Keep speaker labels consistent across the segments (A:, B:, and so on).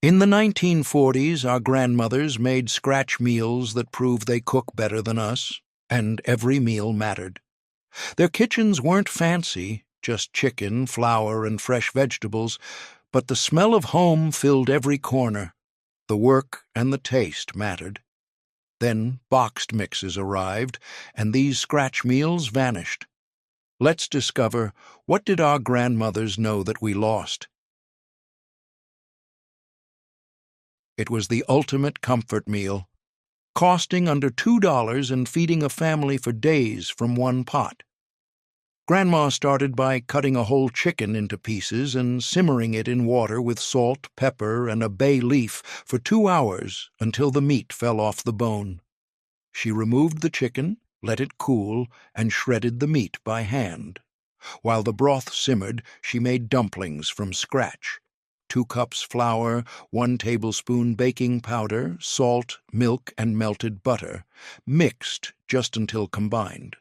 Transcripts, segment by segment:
A: In the 1940s, our grandmothers made scratch meals that prove they cook better than us, and every meal mattered. Their kitchens weren't fancy, just chicken, flour, and fresh vegetables, but the smell of home filled every corner. The work and the taste mattered. Then boxed mixes arrived, and these scratch meals vanished. Let's discover, what did our grandmothers know that we lost? It was the ultimate comfort meal, costing under $2 and feeding a family for days from one pot. Grandma started by cutting a whole chicken into pieces and simmering it in water with salt, pepper, and a bay leaf for 2 hours until the meat fell off the bone. She removed the chicken, let it cool, and shredded the meat by hand. While the broth simmered, she made dumplings from scratch. 2 cups flour, 1 tablespoon baking powder, salt, milk, and melted butter, mixed just until combined.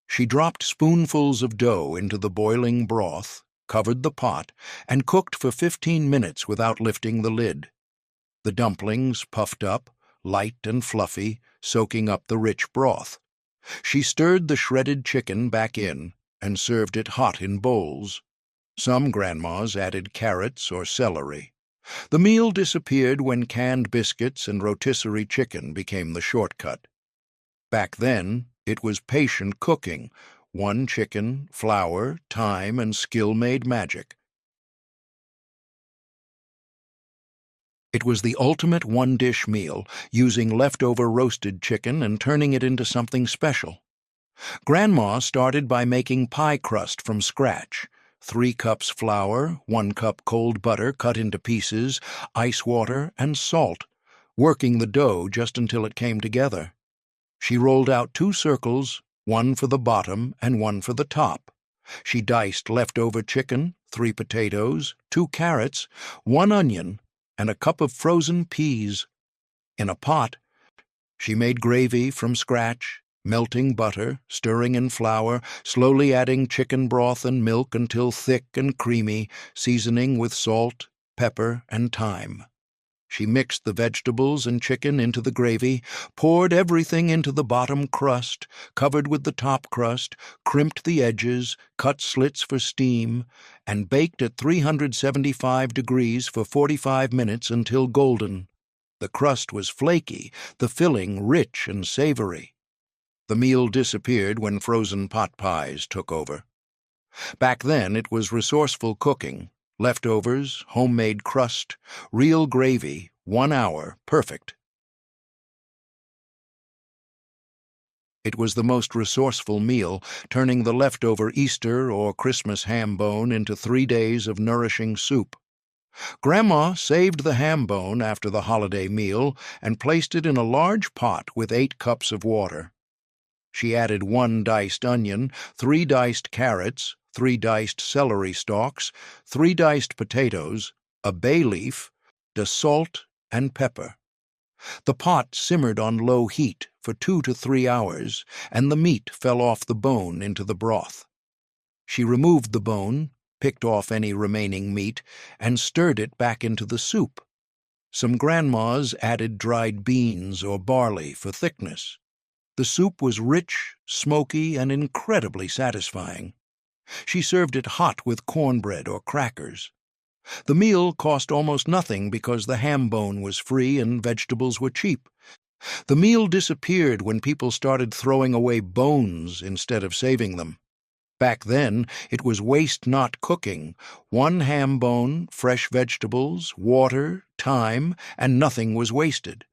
A: She dropped spoonfuls of dough into the boiling broth, covered the pot, and cooked for 15 minutes without lifting the lid. The dumplings puffed up, light and fluffy, soaking up the rich broth. She stirred the shredded chicken back in and served it hot in bowls. Some grandmas added carrots or celery. The meal disappeared when canned biscuits and rotisserie chicken became the shortcut. Back then, it was patient cooking. 1 chicken, flour, time, and skill made magic. It was the ultimate one-dish meal, using leftover roasted chicken and turning it into something special. Grandma started by making pie crust from scratch. 3 cups flour, 1 cup cold butter cut into pieces, ice water, and salt, working the dough just until it came together. She rolled out 2 circles, 1 for the bottom and 1 for the top. She diced leftover chicken, 3 potatoes, 2 carrots, 1 onion, and a cup of frozen peas. In a pot, she made gravy from scratch, melting butter, stirring in flour, slowly adding chicken broth and milk until thick and creamy, seasoning with salt, pepper, and thyme. She mixed the vegetables and chicken into the gravy, poured everything into the bottom crust, covered with the top crust, crimped the edges, cut slits for steam, and baked at 375 degrees for 45 minutes until golden. The crust was flaky, the filling rich and savory. The meal disappeared when frozen pot pies took over. Back then it was resourceful cooking. Leftovers, homemade crust, real gravy, 1 hour, perfect. It was the most resourceful meal, turning the leftover Easter or Christmas ham bone into 3 days of nourishing soup. Grandma saved the ham bone after the holiday meal and placed it in a large pot with 8 cups of water. She added 1 diced onion, 3 diced carrots, 3 diced celery stalks, 3 diced potatoes, a bay leaf, salt, and pepper. The pot simmered on low heat for 2 to 3 hours, and the meat fell off the bone into the broth. She removed the bone, picked off any remaining meat, and stirred it back into the soup. Some grandmas added dried beans or barley for thickness. The soup was rich, smoky, and incredibly satisfying. She served it hot with cornbread or crackers. The meal cost almost nothing because the ham bone was free and vegetables were cheap. The meal disappeared when people started throwing away bones instead of saving them. Back then, it was waste not cooking. 1 ham bone, fresh vegetables, water, time, and nothing was wasted.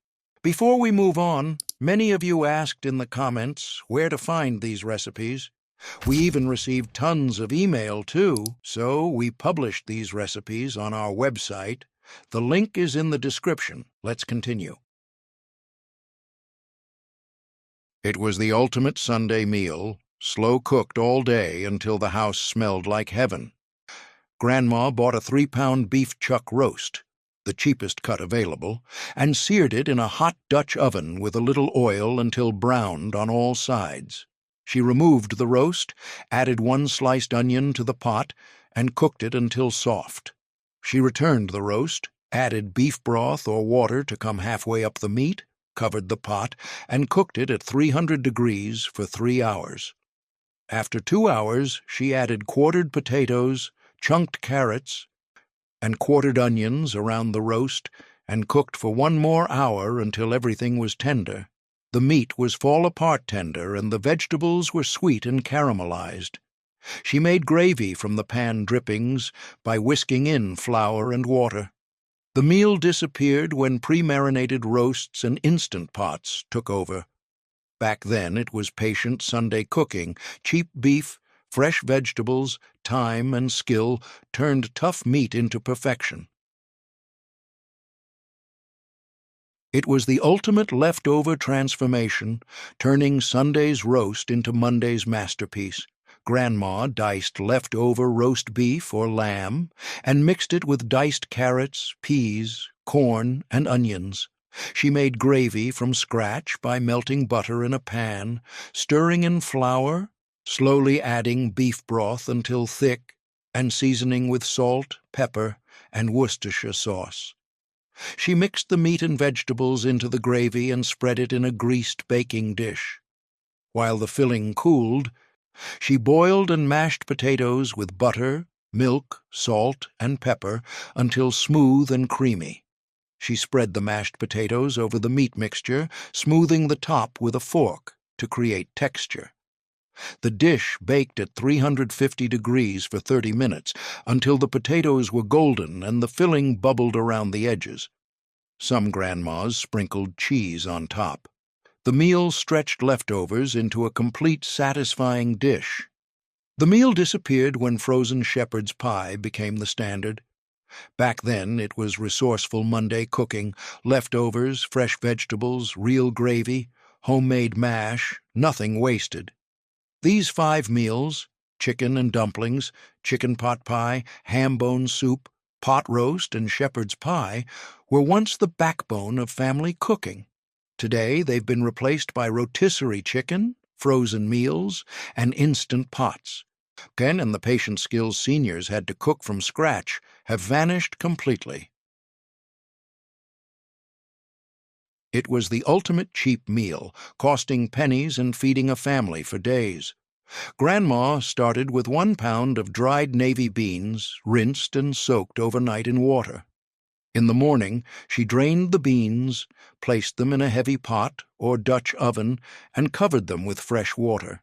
A: Before we move on, many of you asked in the comments where to find these recipes. We even received tons of email, too, so we published these recipes on our website. The link is in the description. Let's continue. It was the ultimate Sunday meal, slow-cooked all day until the house smelled like heaven. Grandma bought a 3-pound beef chuck roast, the cheapest cut available, and seared it in a hot Dutch oven with a little oil until browned on all sides. She removed the roast, added 1 sliced onion to the pot, and cooked it until soft. She returned the roast, added beef broth or water to come halfway up the meat, covered the pot, and cooked it at 300 degrees for 3 hours. After 2 hours, she added quartered potatoes, chunked carrots, and quartered onions around the roast, and cooked for 1 more hour until everything was tender. The meat was fall-apart tender, and the vegetables were sweet and caramelized. She made gravy from the pan drippings by whisking in flour and water. The meal disappeared when pre-marinated roasts and Instant Pots took over. Back then it was patient Sunday cooking, cheap beef, fresh vegetables, time and skill turned tough meat into perfection. It was the ultimate leftover transformation, turning Sunday's roast into Monday's masterpiece. Grandma diced leftover roast beef or lamb and mixed it with diced carrots, peas, corn, and onions. She made gravy from scratch by melting butter in a pan, stirring in flour, slowly adding beef broth until thick, and seasoning with salt, pepper, and Worcestershire sauce. She mixed the meat and vegetables into the gravy and spread it in a greased baking dish. While the filling cooled, she boiled and mashed potatoes with butter, milk, salt, and pepper until smooth and creamy. She spread the mashed potatoes over the meat mixture, smoothing the top with a fork to create texture. The dish baked at 350 degrees for 30 minutes until the potatoes were golden and the filling bubbled around the edges. Some grandmas sprinkled cheese on top. The meal stretched leftovers into a complete, satisfying dish. The meal disappeared when frozen shepherd's pie became the standard. Back then it was resourceful Monday cooking, leftovers, fresh vegetables, real gravy, homemade mash, nothing wasted. These 5 meals, chicken and dumplings, chicken pot pie, ham bone soup, pot roast, and shepherd's pie, were once the backbone of family cooking. Today they've been replaced by rotisserie chicken, frozen meals, and Instant Pots. Ken and the patient skills seniors had to cook from scratch have vanished completely. It was the ultimate cheap meal, costing pennies and feeding a family for days. Grandma started with 1 pound of dried navy beans, rinsed and soaked overnight in water. In the morning, she drained the beans, placed them in a heavy pot or Dutch oven, and covered them with fresh water.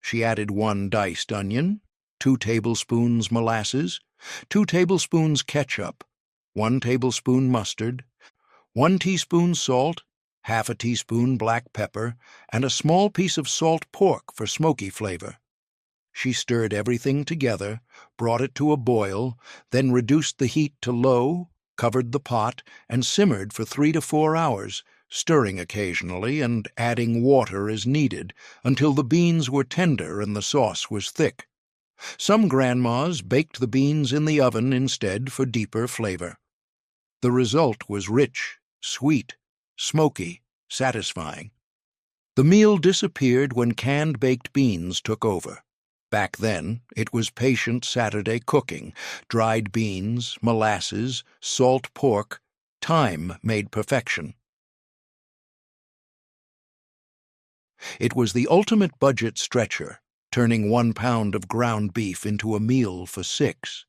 A: She added 1 diced onion, 2 tablespoons molasses, 2 tablespoons ketchup, 1 tablespoon mustard, 1 teaspoon salt, half a teaspoon black pepper, and a small piece of salt pork for smoky flavor. She stirred everything together, brought it to a boil, then reduced the heat to low, covered the pot, and simmered for 3 to 4 hours, stirring occasionally and adding water as needed until the beans were tender and the sauce was thick. Some grandmas baked the beans in the oven instead for deeper flavor. The result was rich, sweet, smoky, satisfying. The meal disappeared when canned baked beans took over. Back then, it was patient Saturday cooking, dried beans, molasses, salt pork, time made perfection. It was the ultimate budget stretcher, turning 1 pound of ground beef into a meal for 6.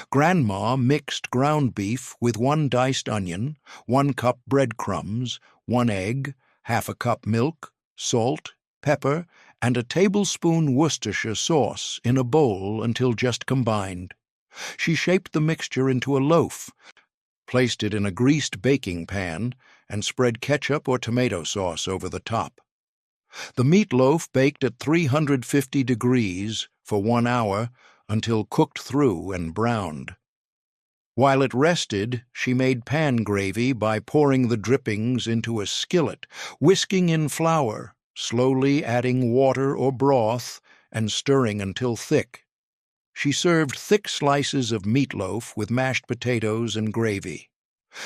A: Grandma mixed ground beef with 1 diced onion, 1 cup breadcrumbs, 1 egg, half a cup milk, salt, pepper, and a tablespoon Worcestershire sauce in a bowl until just combined. She shaped the mixture into a loaf, placed it in a greased baking pan, and spread ketchup or tomato sauce over the top. The meatloaf baked at 350 degrees for 1 hour until cooked through and browned. While it rested, she made pan gravy by pouring the drippings into a skillet, whisking in flour, slowly adding water or broth, and stirring until thick. She served thick slices of meatloaf with mashed potatoes and gravy.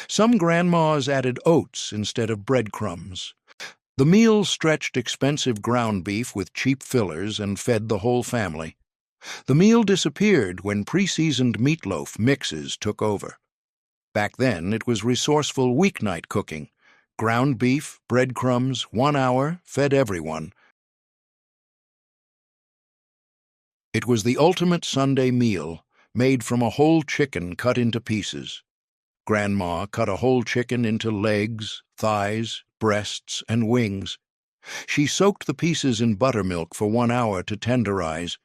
A: Some grandmas added oats instead of breadcrumbs. The meal stretched expensive ground beef with cheap fillers and fed the whole family. The meal disappeared when pre-seasoned meatloaf mixes took over. Back then, it was resourceful weeknight cooking. Ground beef, breadcrumbs, 1 hour, fed everyone. It was the ultimate Sunday meal, made from a whole chicken cut into pieces. Grandma cut a whole chicken into legs, thighs, breasts, and wings. She soaked the pieces in buttermilk for 1 hour to tenderize.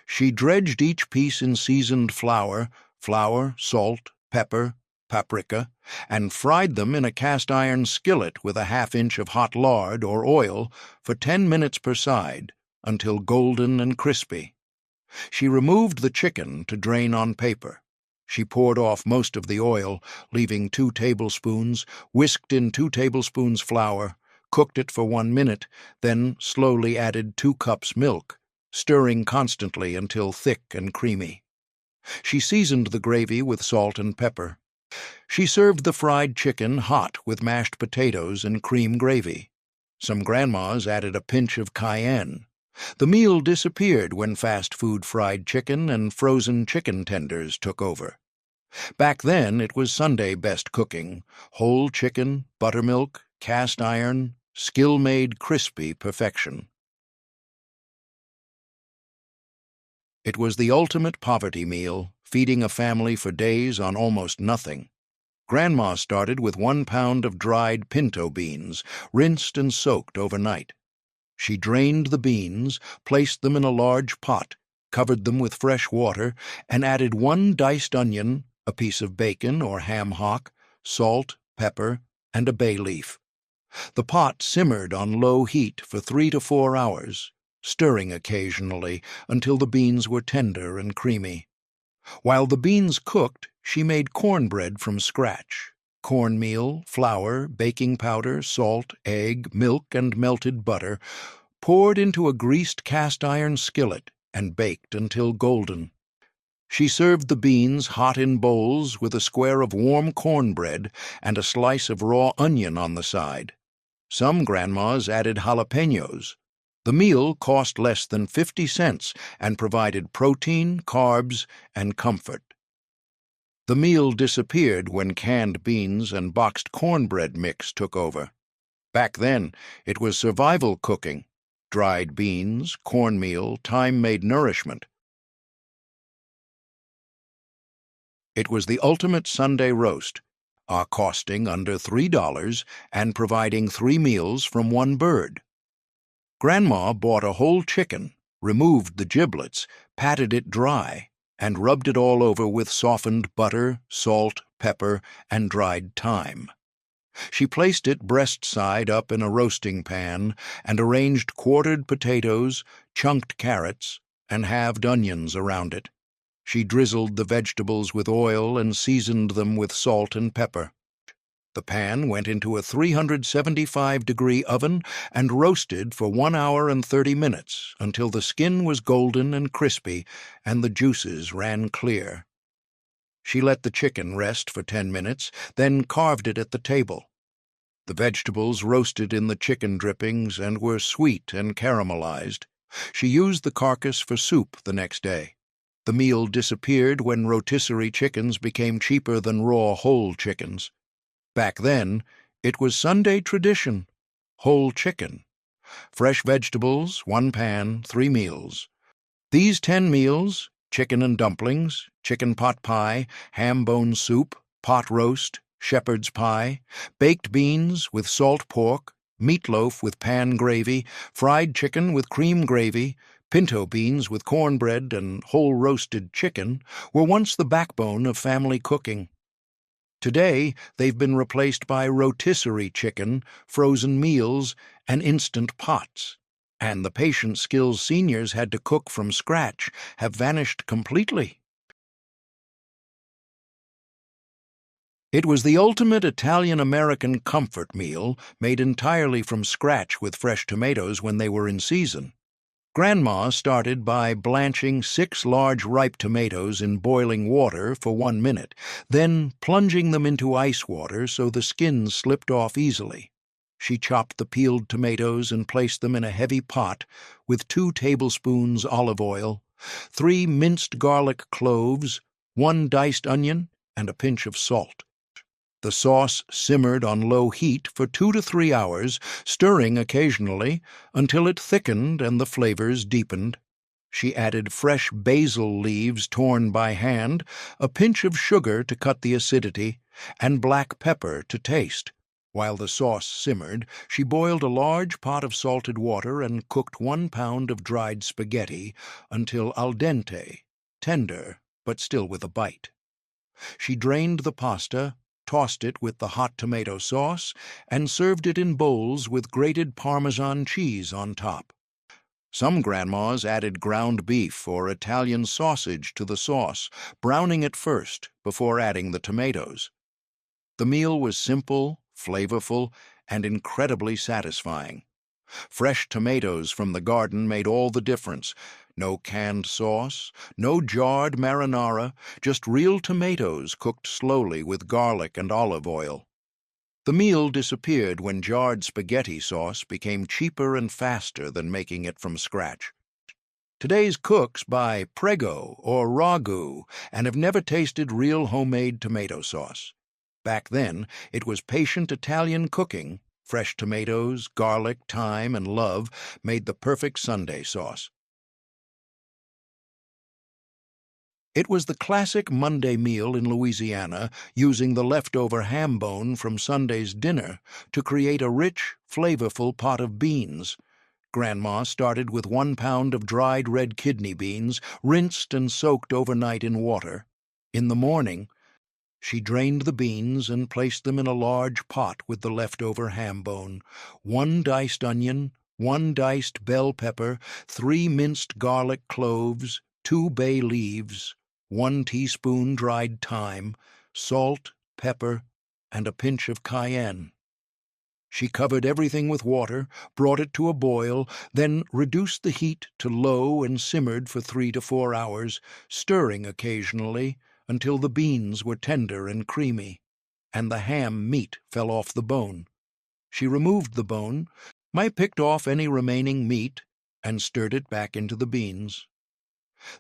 A: She dredged each piece in seasoned flour, salt, pepper, paprika, and fried them in a cast-iron skillet with a half-inch of hot lard or oil for 10 minutes per side until golden and crispy. She removed the chicken to drain on paper. She poured off most of the oil, leaving 2 tablespoons, whisked in 2 tablespoons flour, cooked it for 1 minute, then slowly added 2 cups milk, stirring constantly until thick and creamy. She seasoned the gravy with salt and pepper. She served the fried chicken hot with mashed potatoes and cream gravy. Some grandmas added a pinch of cayenne. The meal disappeared when fast food fried chicken and frozen chicken tenders took over. Back then, it was Sunday best cooking: whole chicken, buttermilk, cast iron, skill-made crispy perfection. It was the ultimate poverty meal, feeding a family for days on almost nothing. Grandma started with 1 pound of dried pinto beans, rinsed and soaked overnight. She drained the beans, placed them in a large pot, covered them with fresh water, and added 1 diced onion, a piece of bacon or ham hock, salt, pepper, and a bay leaf. The pot simmered on low heat for 3 to 4 hours, stirring occasionally until the beans were tender and creamy. While the beans cooked, she made cornbread from scratch: cornmeal, flour, baking powder, salt, egg, milk, and melted butter, poured into a greased cast-iron skillet and baked until golden. She served the beans hot in bowls with a square of warm cornbread and a slice of raw onion on the side. Some grandmas added jalapenos. The meal cost less than 50 cents and provided protein, carbs, and comfort. The meal disappeared when canned beans and boxed cornbread mix took over. Back then, it was survival cooking: dried beans, cornmeal, time-made nourishment. It was the ultimate Sunday roast, costing under $3 and providing 3 meals from 1 bird. Grandma bought a whole chicken, removed the giblets, patted it dry, and rubbed it all over with softened butter, salt, pepper, and dried thyme. She placed it breast side up in a roasting pan and arranged quartered potatoes, chunked carrots, and halved onions around it. She drizzled the vegetables with oil and seasoned them with salt and pepper. The pan went into a 375-degree oven and roasted for 1 hour and 30 minutes until the skin was golden and crispy and the juices ran clear. She let the chicken rest for 10 minutes, then carved it at the table. The vegetables roasted in the chicken drippings and were sweet and caramelized. She used the carcass for soup the next day. The meal disappeared when rotisserie chickens became cheaper than raw whole chickens. Back then, it was Sunday tradition: whole chicken. Fresh vegetables, 1 pan, 3 meals. These 10 meals: chicken and dumplings, chicken pot pie, ham bone soup, pot roast, shepherd's pie, baked beans with salt pork, meatloaf with pan gravy, fried chicken with cream gravy, pinto beans with cornbread, and whole roasted chicken, were once the backbone of family cooking. Today, they've been replaced by rotisserie chicken, frozen meals, and instant pots. And the patient skills seniors had to cook from scratch have vanished completely. It was the ultimate Italian-American comfort meal, made entirely from scratch with fresh tomatoes when they were in season. Grandma started by blanching 6 large ripe tomatoes in boiling water for 1 minute, then plunging them into ice water so the skins slipped off easily. She chopped the peeled tomatoes and placed them in a heavy pot with 2 tablespoons olive oil, 3 minced garlic cloves, 1 diced onion, and a pinch of salt. The sauce simmered on low heat for 2 to 3 hours, stirring occasionally until it thickened and the flavors deepened. She added fresh basil leaves torn by hand, a pinch of sugar to cut the acidity, and black pepper to taste. While the sauce simmered, she boiled a large pot of salted water and cooked 1 pound of dried spaghetti until al dente, tender but still with a bite. She drained the pasta, tossed it with the hot tomato sauce, and served it in bowls with grated Parmesan cheese on top. Some grandmas added ground beef or Italian sausage to the sauce, browning it first before adding the tomatoes. The meal was simple, flavorful, and incredibly satisfying. Fresh tomatoes from the garden made all the difference. No canned sauce, no jarred marinara, just real tomatoes cooked slowly with garlic and olive oil. The meal disappeared when jarred spaghetti sauce became cheaper and faster than making it from scratch. Today's cooks buy Prego or Ragu and have never tasted real homemade tomato sauce. Back then, it was patient Italian cooking. Fresh tomatoes, garlic, thyme, and love made the perfect Sunday sauce. It was the classic Monday meal in Louisiana, using the leftover ham bone from Sunday's dinner to create a rich, flavorful pot of beans. Grandma started with 1 pound of dried red kidney beans, rinsed and soaked overnight in water. In the morning, she drained the beans and placed them in a large pot with the leftover ham bone, 1 diced onion, 1 diced bell pepper, 3 minced garlic cloves, 2 bay leaves, 1 teaspoon dried thyme, salt, pepper, and a pinch of cayenne. She covered everything with water, brought it to a boil, then reduced the heat to low and simmered for 3 to 4 hours, stirring occasionally until the beans were tender and creamy, and the ham meat fell off the bone. She removed the bone, picked off any remaining meat, and stirred it back into the beans.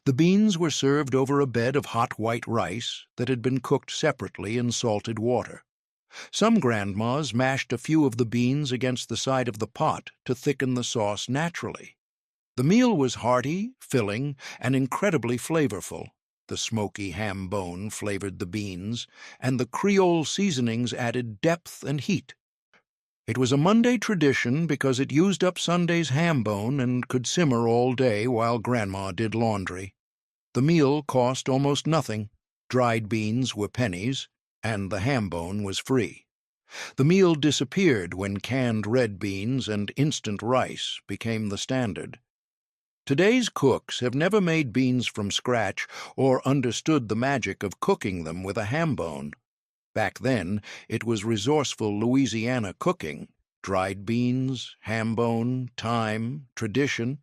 A: The beans were served over a bed of hot white rice that had been cooked separately in salted water. Some grandmas mashed a few of the beans against the side of the pot to thicken the sauce naturally. The meal was hearty, filling, and incredibly flavorful. The smoky ham bone flavored the beans, and the Creole seasonings added depth and heat. It was a Monday tradition because it used up Sunday's ham bone and could simmer all day while Grandma did laundry. The meal cost almost nothing. Dried beans were pennies, and the ham bone was free. The meal disappeared when canned red beans and instant rice became the standard. Today's cooks have never made beans from scratch or understood the magic of cooking them with a ham bone. Back then, it was resourceful Louisiana cooking: dried beans, ham bone, thyme, tradition.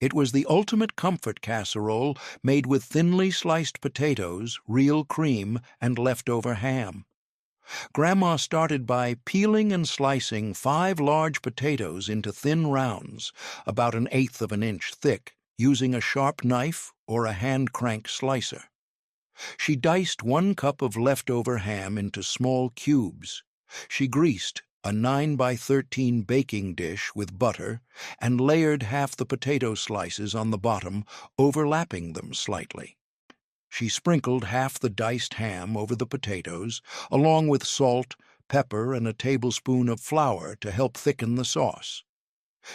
A: It was the ultimate comfort casserole made with thinly sliced potatoes, real cream, and leftover ham. Grandma started by peeling and slicing 5 large potatoes into thin rounds, about 1/8 of an inch thick, using a sharp knife or a hand-crank slicer. She diced 1 cup of leftover ham into small cubes. She greased a 9 by 13 baking dish with butter and layered half the potato slices on the bottom, overlapping them slightly. She sprinkled half the diced ham over the potatoes, along with salt, pepper, and a tablespoon of flour to help thicken the sauce.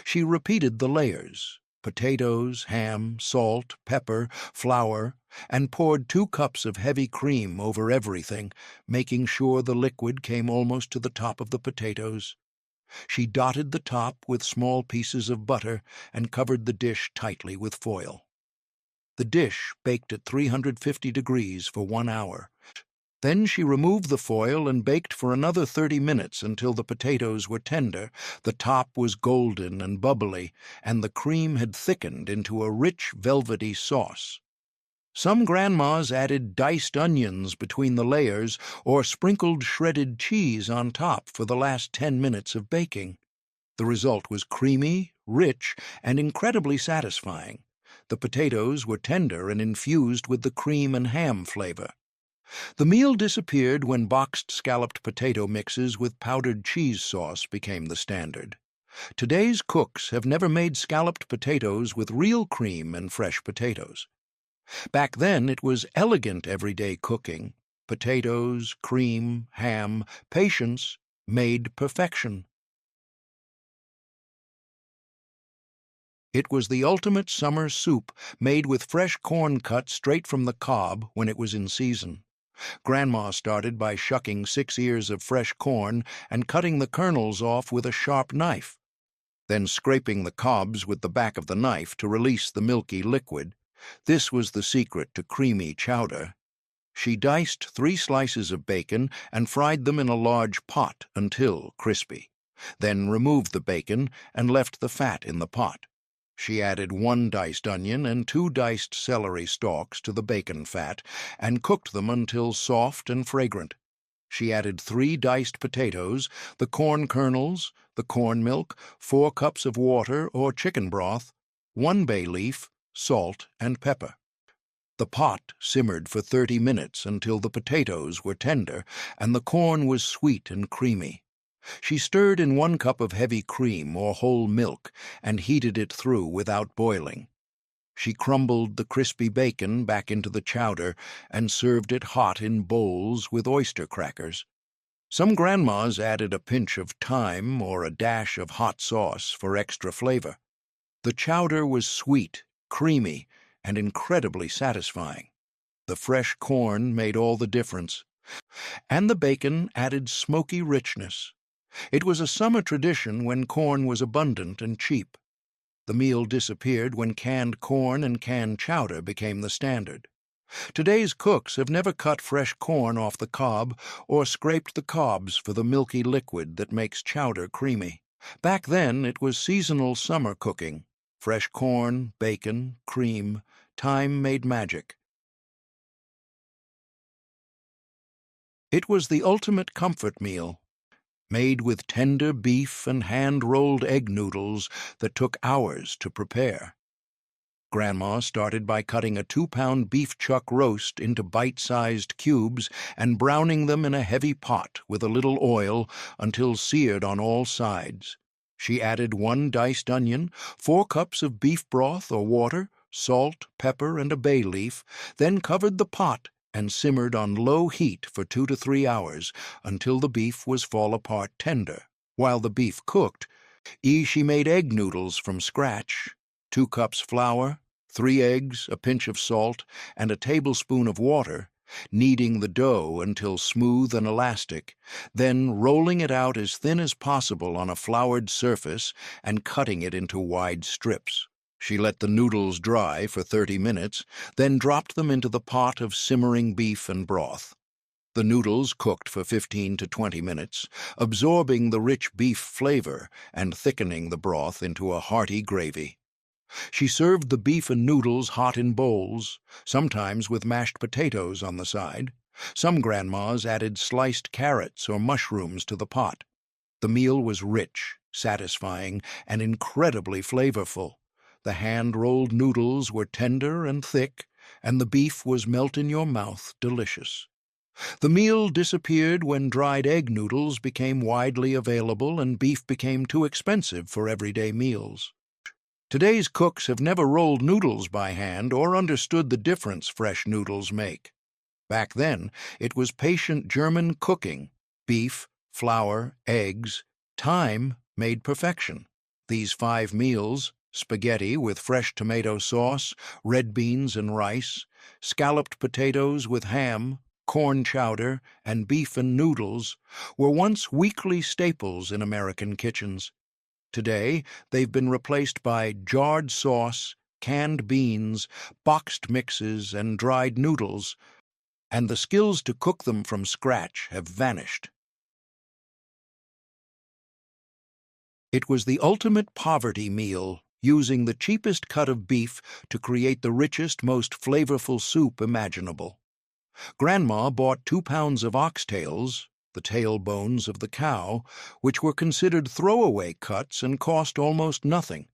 A: She repeated the layers: potatoes, ham, salt, pepper, flour, and poured 2 cups of heavy cream over everything, making sure the liquid came almost to the top of the potatoes. She dotted the top with small pieces of butter and covered the dish tightly with foil. The dish baked at 350 degrees for 1 hour. Then she removed the foil and baked for another 30 minutes until the potatoes were tender, the top was golden and bubbly, and the cream had thickened into a rich, velvety sauce. Some grandmas added diced onions between the layers or sprinkled shredded cheese on top for the last 10 minutes of baking. The result was creamy, rich, and incredibly satisfying. The potatoes were tender and infused with the cream and ham flavor. The meal disappeared when boxed scalloped potato mixes with powdered cheese sauce became the standard. Today's cooks have never made scalloped potatoes with real cream and fresh potatoes. Back then, it was elegant everyday cooking. Potatoes, cream, ham, patience made perfection. It was the ultimate summer soup made with fresh corn cut straight from the cob when it was in season. Grandma started by shucking 6 ears of fresh corn and cutting the kernels off with a sharp knife, then scraping the cobs with the back of the knife to release the milky liquid. This was the secret to creamy chowder. She diced 3 slices of bacon and fried them in a large pot until crispy, then removed the bacon and left the fat in the pot. She added 1 diced onion and 2 diced celery stalks to the bacon fat and cooked them until soft and fragrant. She added 3 diced potatoes, the corn kernels, the corn milk, 4 cups of water or chicken broth, 1 bay leaf, salt, and pepper. The pot simmered for 30 minutes until the potatoes were tender and the corn was sweet and creamy. She stirred in 1 cup of heavy cream or whole milk and heated it through without boiling. She crumbled the crispy bacon back into the chowder and served it hot in bowls with oyster crackers. Some grandmas added a pinch of thyme or a dash of hot sauce for extra flavor. The chowder was sweet, creamy, and incredibly satisfying. The fresh corn made all the difference, and the bacon added smoky richness. It was a summer tradition when corn was abundant and cheap. The meal disappeared when canned corn and canned chowder became the standard. Today's cooks have never cut fresh corn off the cob or scraped the cobs for the milky liquid that makes chowder creamy. Back then, it was seasonal summer cooking. Fresh corn, bacon, cream, time made magic. It was the ultimate comfort meal, made with tender beef and hand-rolled egg noodles that took hours to prepare. Grandma started by cutting a 2-pound beef chuck roast into bite-sized cubes and browning them in a heavy pot with a little oil until seared on all sides. She added 1 diced onion, 4 cups of beef broth or water, salt, pepper, and a bay leaf, then covered the pot and simmered on low heat for 2 to 3 hours until the beef was fall-apart tender. While the beef cooked, she made egg noodles from scratch, 2 cups flour, 3 eggs, a pinch of salt, and a tablespoon of water, kneading the dough until smooth and elastic, then rolling it out as thin as possible on a floured surface and cutting it into wide strips. She let the noodles dry for 30 minutes, then dropped them into the pot of simmering beef and broth. The noodles cooked for 15 to 20 minutes, absorbing the rich beef flavor and thickening the broth into a hearty gravy. She served the beef and noodles hot in bowls, sometimes with mashed potatoes on the side. Some grandmas added sliced carrots or mushrooms to the pot. The meal was rich, satisfying, and incredibly flavorful. The hand-rolled noodles were tender and thick, and the beef was melt-in-your-mouth delicious. The meal disappeared when dried egg noodles became widely available and beef became too expensive for everyday meals. Today's cooks have never rolled noodles by hand or understood the difference fresh noodles make. Back then, it was patient German cooking. Beef, flour, eggs, time made perfection. These 5 meals, spaghetti with fresh tomato sauce, red beans and rice, scalloped potatoes with ham, corn chowder, and beef and noodles, were once weekly staples in American kitchens. Today, they've been replaced by jarred sauce, canned beans, boxed mixes, and dried noodles, and the skills to cook them from scratch have vanished. It was the ultimate poverty meal, using the cheapest cut of beef to create the richest, most flavorful soup imaginable. Grandma bought 2 pounds of oxtails, the tailbones of the cow, which were considered throwaway cuts and cost almost nothing.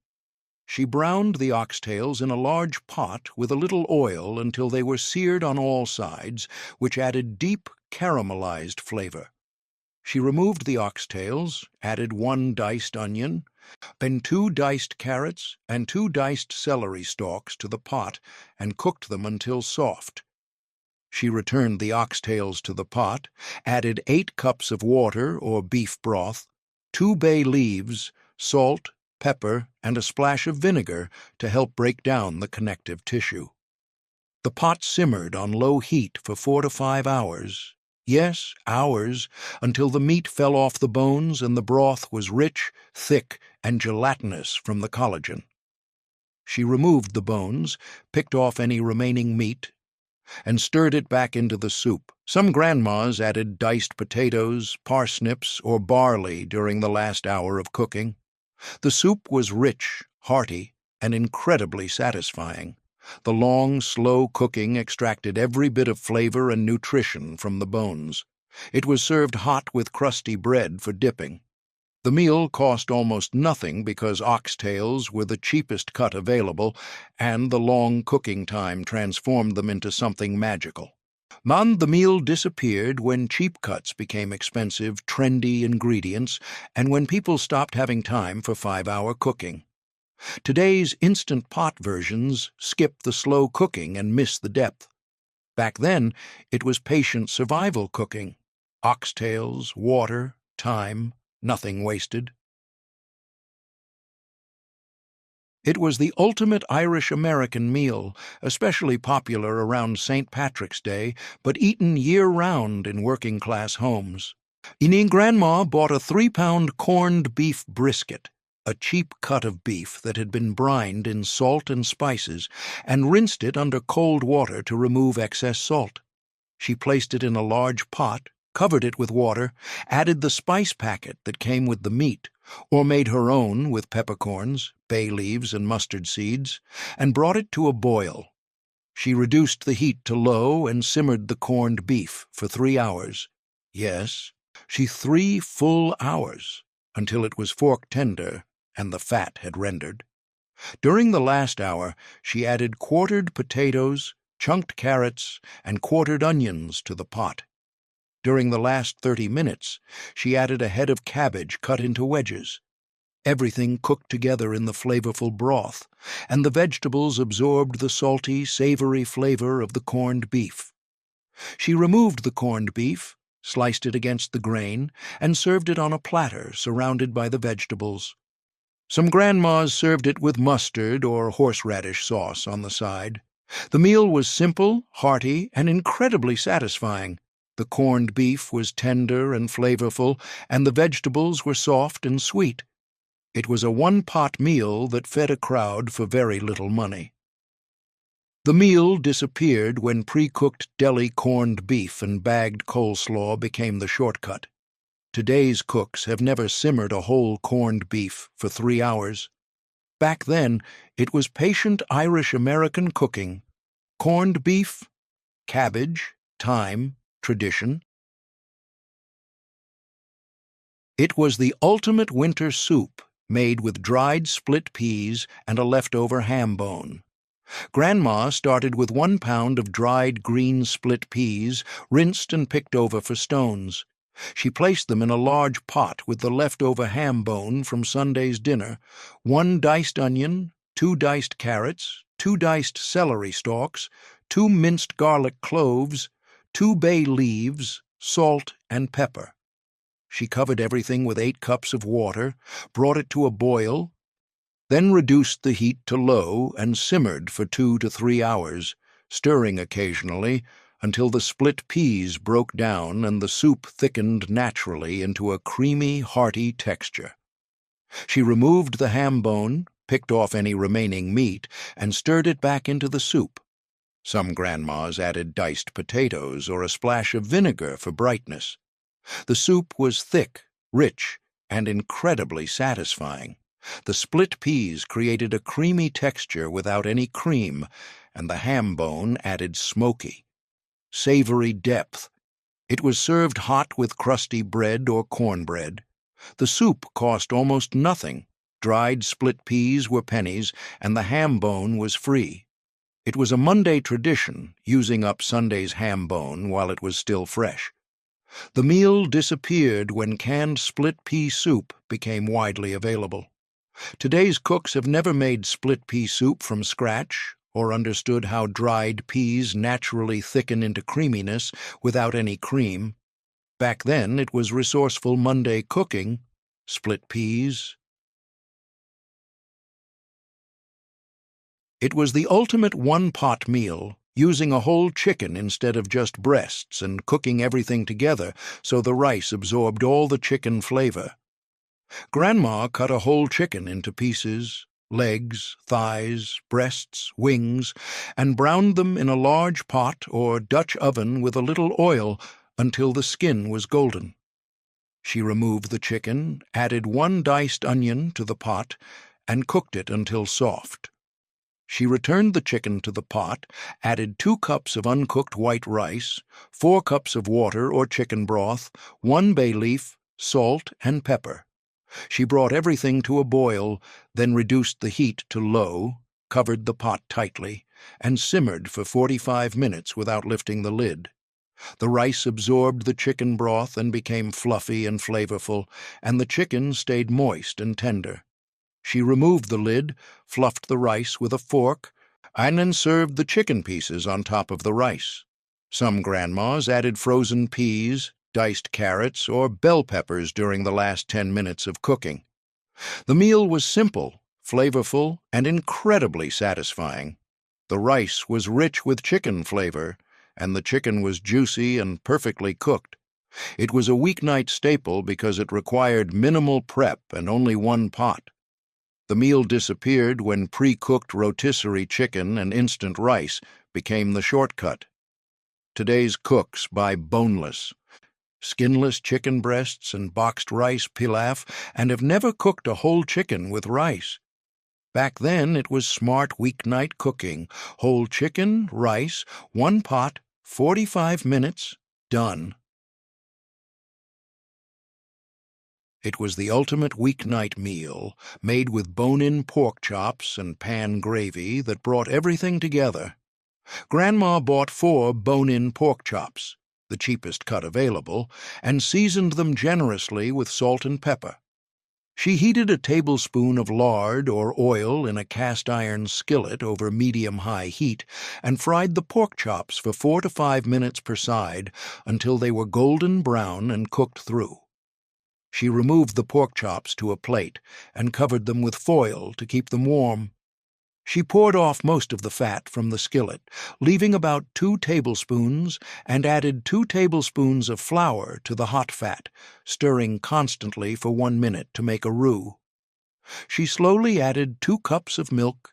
A: She browned the oxtails in a large pot with a little oil until they were seared on all sides, which added deep, caramelized flavor. She removed the oxtails, added 1 diced onion, then 2 diced carrots and 2 diced celery stalks to the pot and cooked them until soft. She returned the oxtails to the pot, added 8 cups of water or beef broth, 2 bay leaves, salt, pepper, and a splash of vinegar to help break down the connective tissue. The pot simmered on low heat for 4 to 5 hours. Yes, hours, until the meat fell off the bones and the broth was rich, thick, and gelatinous from the collagen. She removed the bones, picked off any remaining meat, and stirred it back into the soup. Some grandmas added diced potatoes, parsnips, or barley during the last hour of cooking. The soup was rich, hearty, and incredibly satisfying. The long, slow cooking extracted every bit of flavor and nutrition from the bones. It was served hot with crusty bread for dipping. The meal cost almost nothing because oxtails were the cheapest cut available, and the long cooking time transformed them into something magical. The meal disappeared when cheap cuts became expensive, trendy ingredients, and when people stopped having time for 5-hour cooking. Today's instant pot versions skip the slow cooking and miss the depth. Back then, it was patient survival cooking. Oxtails, water, time, nothing wasted. It was the ultimate Irish-American meal, especially popular around St. Patrick's Day, but eaten year-round in working-class homes. Grandma bought a 3-pound corned beef brisket, a cheap cut of beef that had been brined in salt and spices, and rinsed it under cold water to remove excess salt. She placed it in a large pot, covered it with water, added the spice packet that came with the meat, or made her own with peppercorns, bay leaves, and mustard seeds, and brought it to a boil. She reduced the heat to low and simmered the corned beef for 3 hours. Yes, 3 full hours, until it was fork tender and the fat had rendered. During the last hour, she added quartered potatoes, chunked carrots, and quartered onions to the pot. During the last 30 minutes, she added a head of cabbage cut into wedges. Everything cooked together in the flavorful broth, and the vegetables absorbed the salty, savory flavor of the corned beef. She removed the corned beef, sliced it against the grain, and served it on a platter surrounded by the vegetables. Some grandmas served it with mustard or horseradish sauce on the side. The meal was simple, hearty, and incredibly satisfying. The corned beef was tender and flavorful, and the vegetables were soft and sweet. It was a one-pot meal that fed a crowd for very little money. The meal disappeared when pre-cooked deli corned beef and bagged coleslaw became the shortcut. Today's cooks have never simmered a whole corned beef for 3 hours. Back then, it was patient Irish-American cooking. Corned beef, cabbage, thyme, tradition. It was the ultimate winter soup, made with dried split peas and a leftover ham bone. Grandma started with 1 pound of dried green split peas, rinsed and picked over for stones. She placed them in a large pot with the leftover ham bone from Sunday's dinner, 1 diced onion, 2 diced carrots, 2 diced celery stalks, 2 minced garlic cloves, 2 bay leaves, salt, and pepper. She covered everything with 8 cups of water, brought it to a boil, then reduced the heat to low and simmered for 2 to 3 hours, stirring occasionally until the split peas broke down and the soup thickened naturally into a creamy, hearty texture. She removed the ham bone, picked off any remaining meat, and stirred it back into the soup. Some grandmas added diced potatoes or a splash of vinegar for brightness. The soup was thick, rich, and incredibly satisfying. The split peas created a creamy texture without any cream, and the ham bone added smoky, savory depth. It was served hot with crusty bread or cornbread. The soup cost almost nothing, Dried split peas were pennies, and the ham bone was free. It was a Monday tradition, using up Sunday's ham bone while it was still fresh. The meal disappeared when canned split pea soup became widely available. Today's cooks have never made split pea soup from scratch or understood how dried peas naturally thicken into creaminess without any cream. Back then, it was resourceful Monday cooking, split peas. It was the ultimate one-pot meal, using a whole chicken instead of just breasts and cooking everything together so the rice absorbed all the chicken flavor. Grandma cut a whole chicken into pieces, legs, thighs, breasts, wings, and browned them in a large pot or Dutch oven with a little oil until the skin was golden. She removed the chicken, added 1 diced onion to the pot, and cooked it until soft. She returned the chicken to the pot, added 2 cups of uncooked white rice, 4 cups of water or chicken broth, 1 bay leaf, salt, and pepper. She brought everything to a boil, then reduced the heat to low, covered the pot tightly, and simmered for 45 minutes without lifting the lid. The rice absorbed the chicken broth and became fluffy and flavorful, and the chicken stayed moist and tender. She removed the lid, fluffed the rice with a fork, and then served the chicken pieces on top of the rice. Some grandmas added frozen peas, diced carrots, or bell peppers during the last 10 minutes of cooking. The meal was simple, flavorful, and incredibly satisfying. The rice was rich with chicken flavor, and the chicken was juicy and perfectly cooked. It was a weeknight staple because it required minimal prep and only 1 pot. The meal disappeared when pre-cooked rotisserie chicken and instant rice became the shortcut. Today's cooks buy boneless, skinless chicken breasts and boxed rice pilaf and have never cooked a whole chicken with rice. Back then, it was smart weeknight cooking. Whole chicken, rice, 1 pot, 45 minutes, done. It was the ultimate weeknight meal, made with bone-in pork chops and pan gravy that brought everything together. Grandma bought 4 bone-in pork chops, the cheapest cut available, and seasoned them generously with salt and pepper. She heated a tablespoon of lard or oil in a cast-iron skillet over medium-high heat and fried the pork chops for 4 to 5 minutes per side until they were golden brown and cooked through. She removed the pork chops to a plate and covered them with foil to keep them warm. She poured off most of the fat from the skillet, leaving about 2 tablespoons, and added 2 tablespoons of flour to the hot fat, stirring constantly for 1 minute to make a roux. She slowly added 2 cups of milk,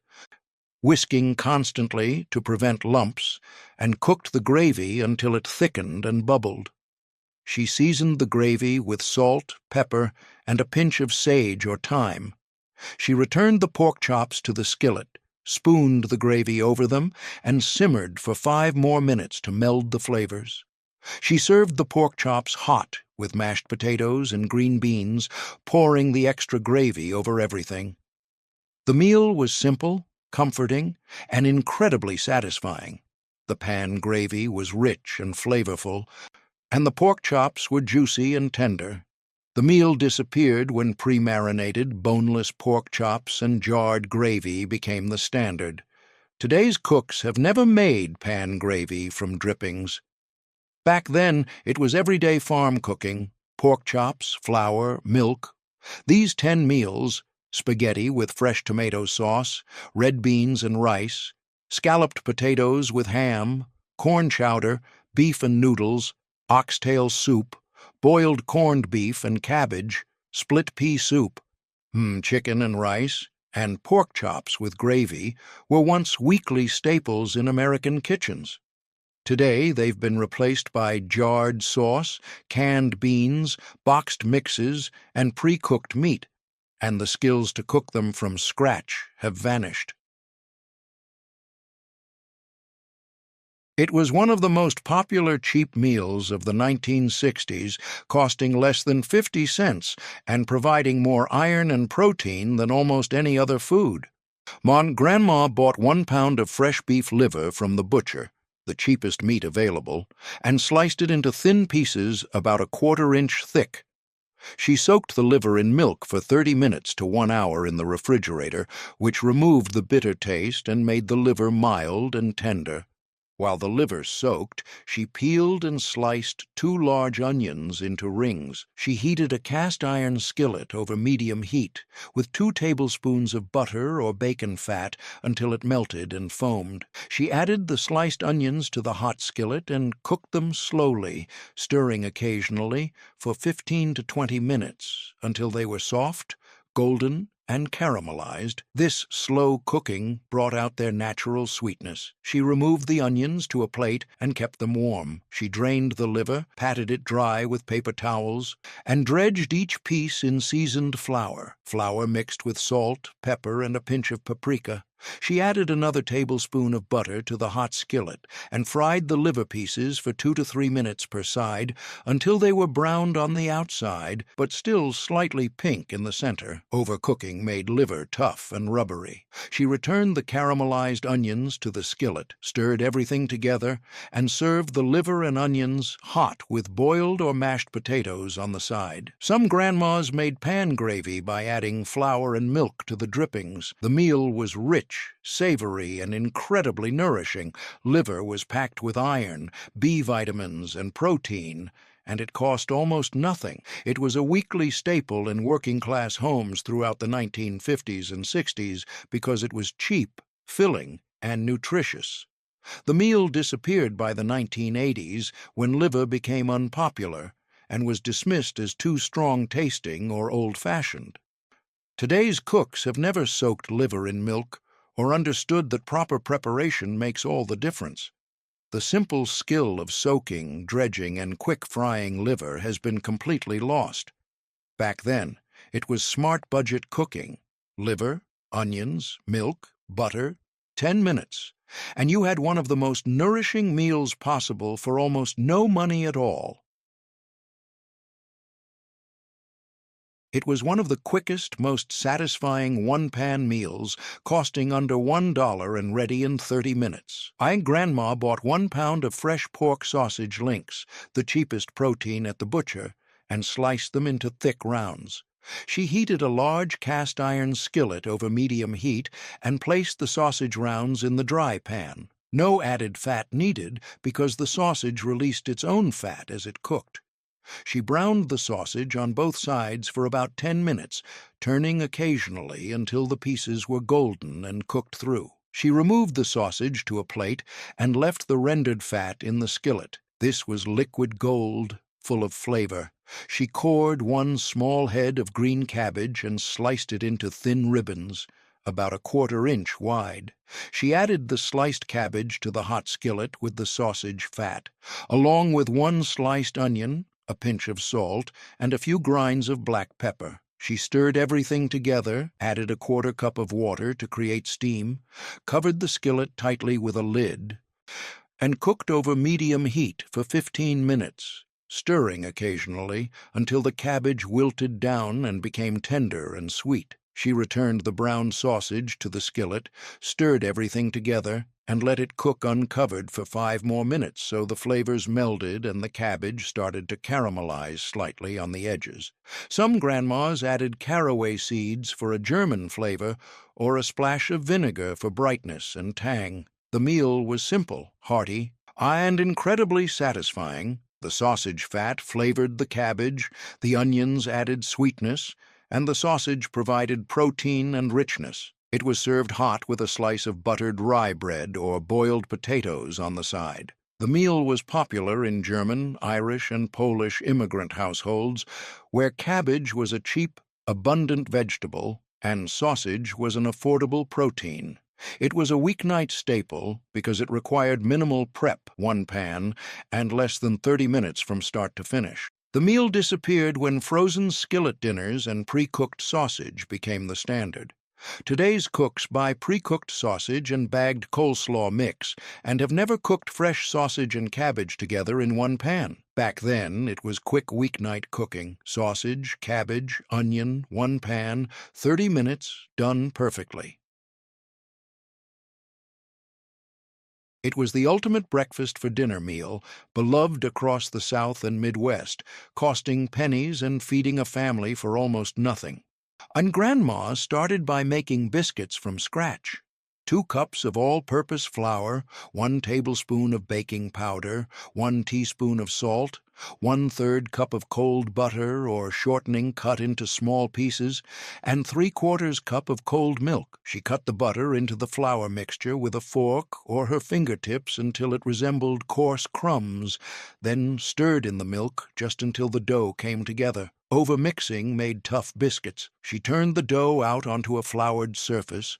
A: whisking constantly to prevent lumps, and cooked the gravy until it thickened and bubbled. She seasoned the gravy with salt, pepper, and a pinch of sage or thyme. She returned the pork chops to the skillet, spooned the gravy over them, and simmered for 5 more minutes to meld the flavors. She served the pork chops hot with mashed potatoes and green beans, pouring the extra gravy over everything. The meal was simple, comforting, and incredibly satisfying. The pan gravy was rich and flavorful, and the pork chops were juicy and tender. The meal disappeared when pre-marinated, boneless pork chops and jarred gravy became the standard. Today's cooks have never made pan gravy from drippings. Back then, it was everyday farm cooking, pork chops, flour, milk. These 10 meals, spaghetti with fresh tomato sauce, red beans and rice, scalloped potatoes with ham, corn chowder, beef and noodles, oxtail soup, boiled corned beef and cabbage, split pea soup, chicken and rice, and pork chops with gravy were once weekly staples in American kitchens. Today, they've been replaced by jarred sauce, canned beans, boxed mixes, and pre-cooked meat, and the skills to cook them from scratch have vanished. It was one of the most popular cheap meals of the 1960s, costing less than 50 cents and providing more iron and protein than almost any other food. Grandma bought 1 pound of fresh beef liver from the butcher, the cheapest meat available, and sliced it into thin pieces about a quarter-inch thick. She soaked the liver in milk for 30 minutes to 1 hour in the refrigerator, which removed the bitter taste and made the liver mild and tender. While the liver soaked, she peeled and sliced 2 large onions into rings. She heated a cast-iron skillet over medium heat with 2 tablespoons of butter or bacon fat until it melted and foamed. She added the sliced onions to the hot skillet and cooked them slowly, stirring occasionally, for 15 to 20 minutes until they were soft, golden, and caramelized. This slow cooking brought out their natural sweetness. She removed the onions to a plate and kept them warm. She drained the liver, patted it dry with paper towels, and dredged each piece in seasoned flour mixed with salt, pepper, and a pinch of paprika. She added another tablespoon of butter to the hot skillet and fried the liver pieces for 2 to 3 minutes per side until they were browned on the outside but still slightly pink in the center. Overcooking made liver tough and rubbery. She returned the caramelized onions to the skillet, stirred everything together, and served the liver and onions hot with boiled or mashed potatoes on the side. Some grandmas made pan gravy by adding flour and milk to the drippings. The meal was rich, savory, and incredibly nourishing. Liver was packed with iron, B vitamins, and protein, and it cost almost nothing. It was a weekly staple in working-class homes throughout the 1950s and 60s because it was cheap, filling, and nutritious. The meal disappeared by the 1980s when liver became unpopular and was dismissed as too strong-tasting or old-fashioned. Today's cooks have never soaked liver in milk or understood that proper preparation makes all the difference. The simple skill of soaking, dredging, and quick frying liver has been completely lost. Back then, it was smart budget cooking. Liver, onions, milk, butter, 10 minutes, and you had one of the most nourishing meals possible for almost no money at all. It was one of the quickest, most satisfying one-pan meals, costing under $1 and ready in 30 minutes. Grandma bought 1 pound of fresh pork sausage links, the cheapest protein at the butcher, and sliced them into thick rounds. She heated a large cast-iron skillet over medium heat and placed the sausage rounds in the dry pan. No added fat needed because the sausage released its own fat as it cooked. She browned the sausage on both sides for about 10 minutes, turning occasionally until the pieces were golden and cooked through. She removed the sausage to a plate and left the rendered fat in the skillet. This was liquid gold, full of flavor. She cored 1 small head of green cabbage and sliced it into thin ribbons, about a quarter-inch wide. She added the sliced cabbage to the hot skillet with the sausage fat, along with 1 sliced onion, a pinch of salt, and a few grinds of black pepper. She stirred everything together, added a 1/4 cup of water to create steam, covered the skillet tightly with a lid, and cooked over medium heat for 15 minutes, stirring occasionally until the cabbage wilted down and became tender and sweet. She returned the browned sausage to the skillet, stirred everything together, and let it cook uncovered for 5 more minutes so the flavors melded and the cabbage started to caramelize slightly on the edges. Some grandmas added caraway seeds for a German flavor or a splash of vinegar for brightness and tang. The meal was simple, hearty, and incredibly satisfying. The sausage fat flavored the cabbage, the onions added sweetness, and the sausage provided protein and richness. It was served hot with a slice of buttered rye bread or boiled potatoes on the side. The meal was popular in German, Irish, and Polish immigrant households, where cabbage was a cheap, abundant vegetable and sausage was an affordable protein. It was a weeknight staple because it required minimal prep, 1 pan, and less than 30 minutes from start to finish. The meal disappeared when frozen skillet dinners and pre-cooked sausage became the standard. Today's cooks buy pre-cooked sausage and bagged coleslaw mix and have never cooked fresh sausage and cabbage together in one pan. Back then, it was quick weeknight cooking. Sausage, cabbage, onion, one pan, 30 minutes, done perfectly. It was the ultimate breakfast for dinner meal, beloved across the South and Midwest, costing pennies and feeding a family for almost nothing. And Grandma started by making biscuits from scratch. 2 cups of all-purpose flour, 1 tablespoon of baking powder, 1 teaspoon of salt, 1/3 cup of cold butter or shortening cut into small pieces, and 3/4 cup of cold milk. She cut the butter into the flour mixture with a fork or her fingertips until it resembled coarse crumbs, then stirred in the milk just until the dough came together. Over-mixing made tough biscuits. She turned the dough out onto a floured surface,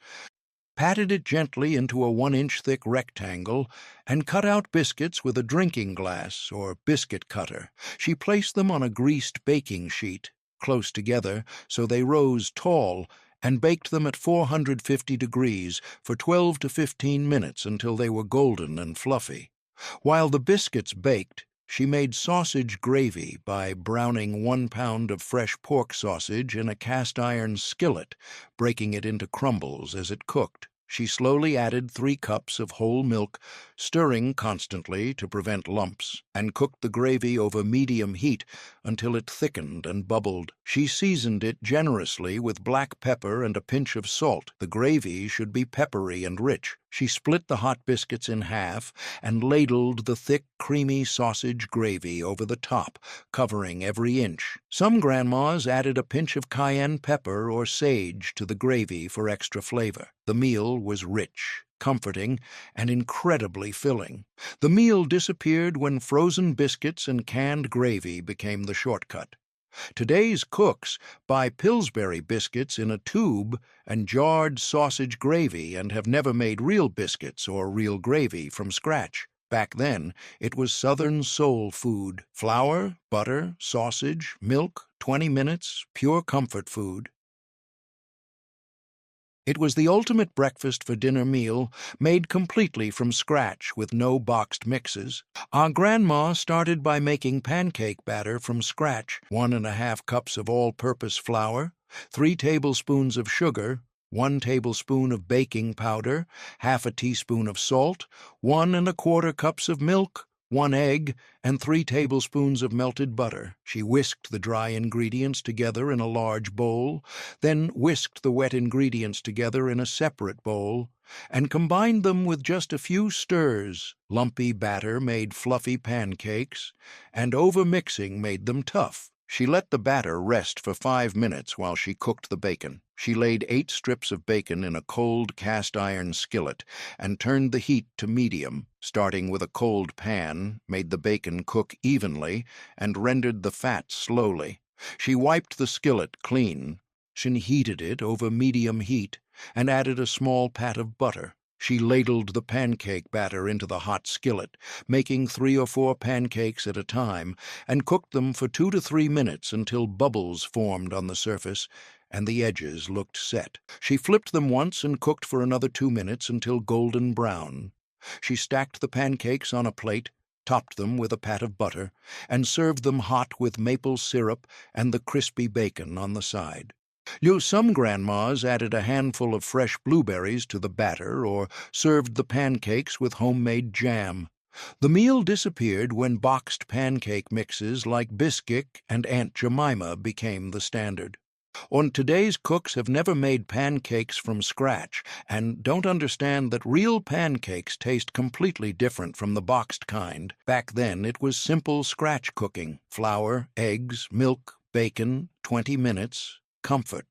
A: patted it gently into a 1-inch thick rectangle, and cut out biscuits with a drinking glass or biscuit cutter. She placed them on a greased baking sheet, close together, so they rose tall, and baked them at 450 degrees for 12 to 15 minutes until they were golden and fluffy. While the biscuits baked, she made sausage gravy by browning 1 pound of fresh pork sausage in a cast-iron skillet, breaking it into crumbles as it cooked. She slowly added 3 cups of whole milk, stirring constantly to prevent lumps, and cooked the gravy over medium heat until it thickened and bubbled. She seasoned it generously with black pepper and a pinch of salt. The gravy should be peppery and rich. She split the hot biscuits in half and ladled the thick, creamy sausage gravy over the top, covering every inch. Some grandmas added a pinch of cayenne pepper or sage to the gravy for extra flavor. The meal was rich, comforting, and incredibly filling. The meal disappeared when frozen biscuits and canned gravy became the shortcut. Today's cooks buy Pillsbury biscuits in a tube and jarred sausage gravy and have never made real biscuits or real gravy from scratch. Back then, it was Southern soul food. Flour, butter, sausage, milk, 20 minutes, pure comfort food. It was the ultimate breakfast for dinner meal, made completely from scratch with no boxed mixes. Our grandma started by making pancake batter from scratch, 1½ cups of all-purpose flour, 3 tablespoons of sugar, 1 tablespoon of baking powder, half a teaspoon of salt, 1¼ cups of milk, 1 egg, and 3 tablespoons of melted butter. She whisked the dry ingredients together in a large bowl, then whisked the wet ingredients together in a separate bowl, and combined them with just a few stirs. Lumpy batter made fluffy pancakes, and over-mixing made them tough. She let the batter rest for 5 minutes while she cooked the bacon. She laid 8 strips of bacon in a cold cast-iron skillet and turned the heat to medium, starting with a cold pan, made the bacon cook evenly, and rendered the fat slowly. She wiped the skillet clean. She heated it over medium heat and added a small pat of butter. She ladled the pancake batter into the hot skillet, making 3 or 4 pancakes at a time, and cooked them for 2 to 3 minutes until bubbles formed on the surface and the edges looked set. She flipped them once and cooked for another 2 minutes until golden brown. She stacked the pancakes on a plate, topped them with a pat of butter, and served them hot with maple syrup and the crispy bacon on the side. Some grandmas added a handful of fresh blueberries to the batter or served the pancakes with homemade jam. The meal disappeared when boxed pancake mixes like Bisquick and Aunt Jemima became the standard. Today's cooks have never made pancakes from scratch and don't understand that real pancakes taste completely different from the boxed kind. Back then, it was simple scratch cooking: flour, eggs, milk, bacon, 20 minutes, comfort.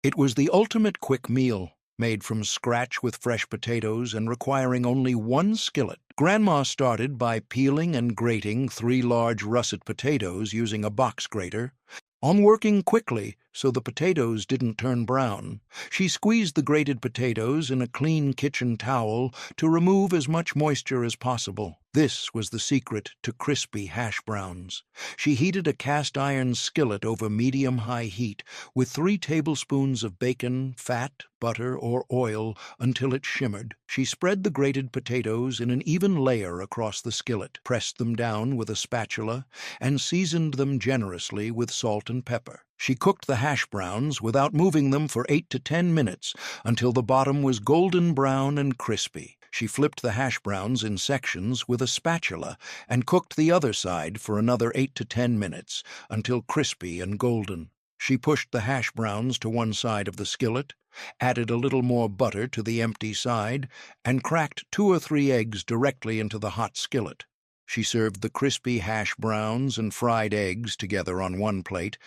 A: It was the ultimate quick meal, made from scratch with fresh potatoes and requiring only 1 skillet. Grandma started by peeling and grating 3 large russet potatoes using a box grater. On working quickly, so the potatoes didn't turn brown. She squeezed the grated potatoes in a clean kitchen towel to remove as much moisture as possible. This was the secret to crispy hash browns. She heated a cast-iron skillet over medium-high heat with 3 tablespoons of bacon, fat, butter, or oil until it shimmered. She spread the grated potatoes in an even layer across the skillet, pressed them down with a spatula, and seasoned them generously with salt and pepper. She cooked the hash browns without moving them for 8 to 10 minutes until the bottom was golden brown and crispy. She flipped the hash browns in sections with a spatula and cooked the other side for another 8 to 10 minutes until crispy and golden. She pushed the hash browns to one side of the skillet, added a little more butter to the empty side, and cracked 2 or 3 eggs directly into the hot skillet. She served the crispy hash browns and fried eggs together on one plate,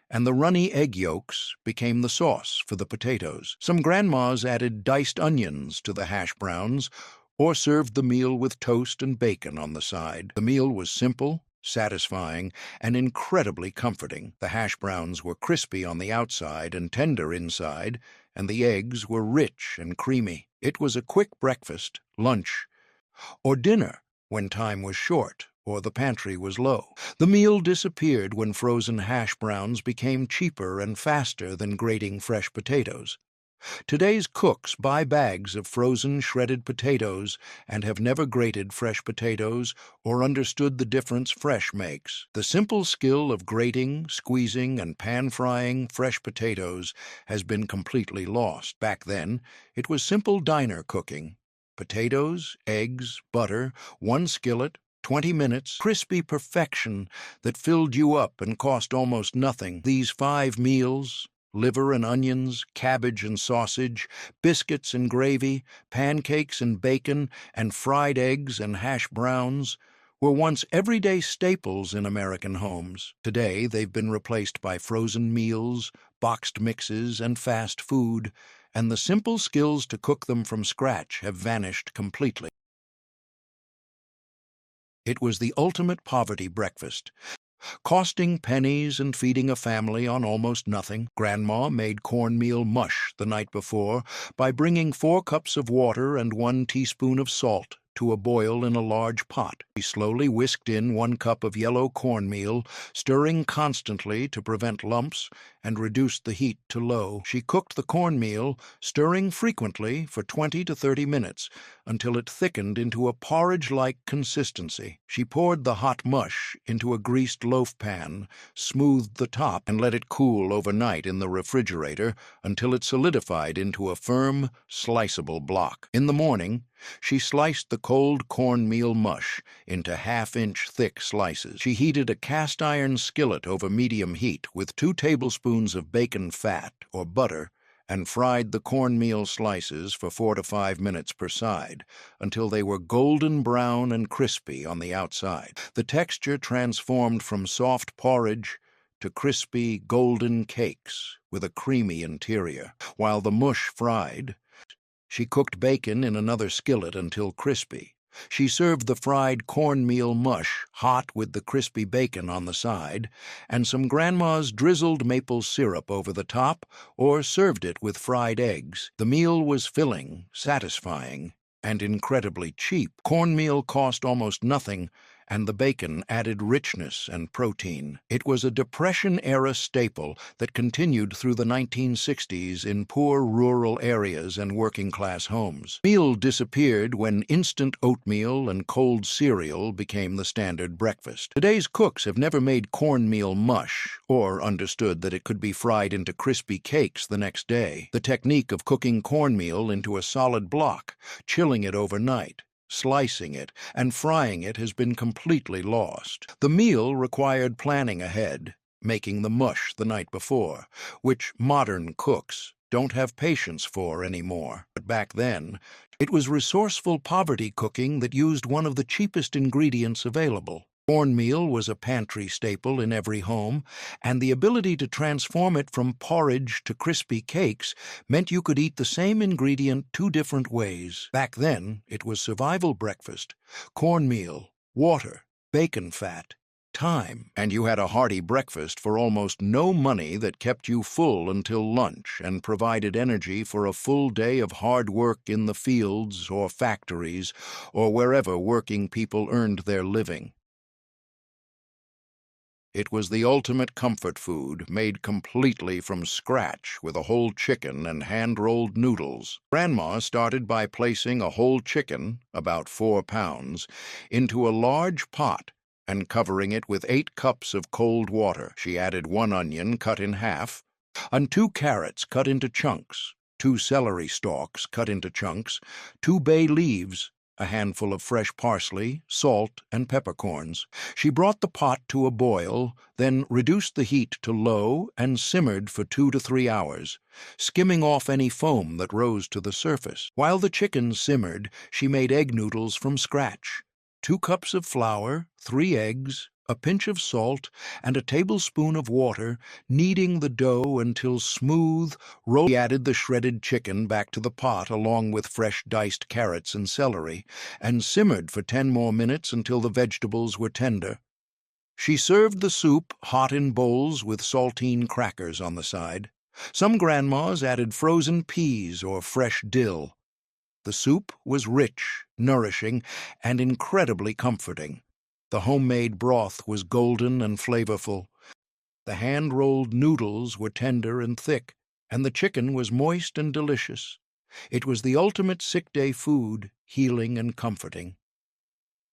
A: and the runny egg yolks became the sauce for the potatoes. Some grandmas added diced onions to the hash browns or served the meal with toast and bacon on the side. The meal was simple, satisfying, and incredibly comforting. The hash browns were crispy on the outside and tender inside, and the eggs were rich and creamy. It was a quick breakfast, lunch, or dinner when time was short or the pantry was low. The meal disappeared when frozen hash browns became cheaper and faster than grating fresh potatoes. Today's cooks buy bags of frozen shredded potatoes and have never grated fresh potatoes or understood the difference fresh makes. The simple skill of grating, squeezing, and pan-frying fresh potatoes has been completely lost. Back then, it was simple diner cooking. Potatoes, eggs, butter, one skillet, 20 minutes, crispy perfection that filled you up and cost almost nothing. These 5 meals, liver and onions, cabbage and sausage, biscuits and gravy, pancakes and bacon, and fried eggs and hash browns, were once everyday staples in American homes. Today, they've been replaced by frozen meals, boxed mixes, and fast food, and the simple skills to cook them from scratch have vanished completely. It was the ultimate poverty breakfast, costing pennies and feeding a family on almost nothing. Grandma made cornmeal mush the night before by bringing 4 cups of water and 1 teaspoon of salt to a boil in a large pot. She slowly whisked in 1 cup of yellow cornmeal, stirring constantly to prevent lumps and reduced the heat to low. She cooked the cornmeal, stirring frequently for 20 to 30 minutes until it thickened into a porridge-like consistency. She poured the hot mush into a greased loaf pan, smoothed the top, and let it cool overnight in the refrigerator until it solidified into a firm, sliceable block. In the morning, she sliced the cold cornmeal mush into half-inch thick slices. She heated a cast-iron skillet over medium heat with 2 tablespoons of bacon fat or butter and fried the cornmeal slices for 4 to 5 minutes per side until they were golden brown and crispy on the outside. The texture transformed from soft porridge to crispy, golden cakes with a creamy interior. While the mush fried, she cooked bacon in another skillet until crispy. She served the fried cornmeal mush hot with the crispy bacon on the side, and some grandmas drizzled maple syrup over the top or served it with fried eggs. The meal was filling, satisfying, and incredibly cheap. Cornmeal cost almost nothing, and the bacon added richness and protein. It was a Depression-era staple that continued through the 1960s in poor rural areas and working-class homes. Meal disappeared when instant oatmeal and cold cereal became the standard breakfast. Today's cooks have never made cornmeal mush or understood that it could be fried into crispy cakes the next day. The technique of cooking cornmeal into a solid block, chilling it overnight, slicing it, and frying it has been completely lost. The meal required planning ahead, making the mush the night before, which modern cooks don't have patience for anymore. But back then, it was resourceful poverty cooking that used one of the cheapest ingredients available. Cornmeal was a pantry staple in every home, and the ability to transform it from porridge to crispy cakes meant you could eat the same ingredient 2 different ways. Back then, it was survival breakfast: cornmeal, water, bacon fat, time, and you had a hearty breakfast for almost no money that kept you full until lunch and provided energy for a full day of hard work in the fields or factories or wherever working people earned their living. It was the ultimate comfort food, made completely from scratch with a whole chicken and hand-rolled noodles. Grandma started by placing a whole chicken, about 4 pounds, into a large pot and covering it with 8 cups of cold water. She added 1 onion cut in half, and 2 carrots cut into chunks, 2 celery stalks cut into chunks, 2 bay leaves, a handful of fresh parsley, salt, and peppercorns. She brought the pot to a boil, then reduced the heat to low and simmered for 2 to 3 hours, skimming off any foam that rose to the surface. While the chicken simmered, she made egg noodles from scratch. 2 cups of flour, 3 eggs, a pinch of salt, and a tablespoon of water, kneading the dough until smooth. She added the shredded chicken back to the pot along with fresh diced carrots and celery, and simmered for 10 more minutes until the vegetables were tender. She served the soup hot in bowls with saltine crackers on the side. Some grandmas added frozen peas or fresh dill. The soup was rich, nourishing, and incredibly comforting. The homemade broth was golden and flavorful. The hand-rolled noodles were tender and thick, and the chicken was moist and delicious. It was the ultimate sick-day food, healing and comforting.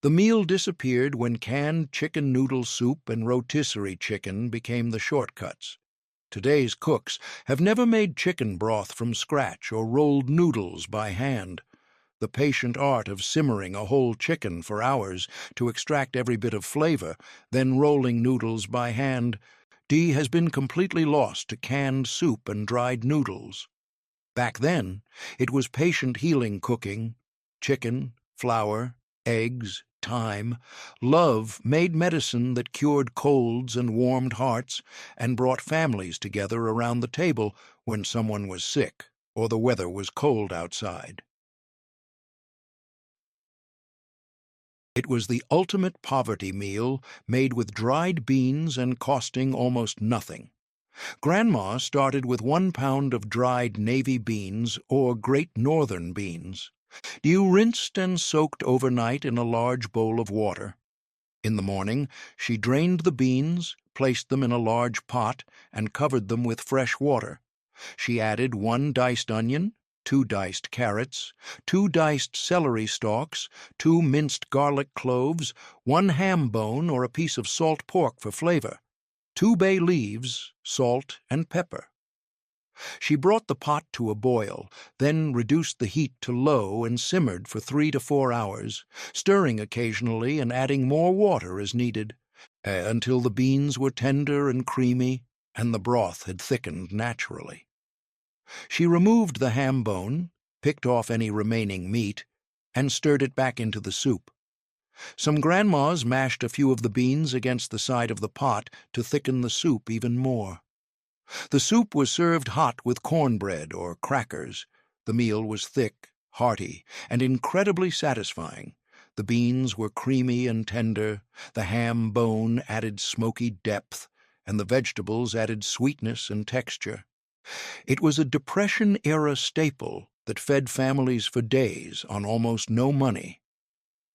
A: The meal disappeared when canned chicken noodle soup and rotisserie chicken became the shortcuts. Today's cooks have never made chicken broth from scratch or rolled noodles by hand. The patient art of simmering a whole chicken for hours to extract every bit of flavor, then rolling noodles by hand, has been completely lost to canned soup and dried noodles. Back then, it was patient healing cooking: chicken, flour, eggs, thyme. Love made medicine that cured colds and warmed hearts and brought families together around the table when someone was sick or the weather was cold outside. It was the ultimate poverty meal, made with dried beans and costing almost nothing. Grandma started with 1 pound of dried navy beans or Great Northern beans. You rinsed and soaked overnight in a large bowl of water. In the morning, she drained the beans, placed them in a large pot, and covered them with fresh water. She added 1 diced onion, 2 diced carrots, 2 diced celery stalks, 2 minced garlic cloves, 1 ham bone or a piece of salt pork for flavor, 2 bay leaves, salt, and pepper. She brought the pot to a boil, then reduced the heat to low and simmered for 3 to 4 hours, stirring occasionally and adding more water as needed, until the beans were tender and creamy and the broth had thickened naturally. She removed the ham bone, picked off any remaining meat, and stirred it back into the soup. Some grandmas mashed a few of the beans against the side of the pot to thicken the soup even more. The soup was served hot with cornbread or crackers. The meal was thick, hearty, and incredibly satisfying. The beans were creamy and tender, the ham bone added smoky depth, and the vegetables added sweetness and texture. It was a Depression-era staple that fed families for days on almost no money.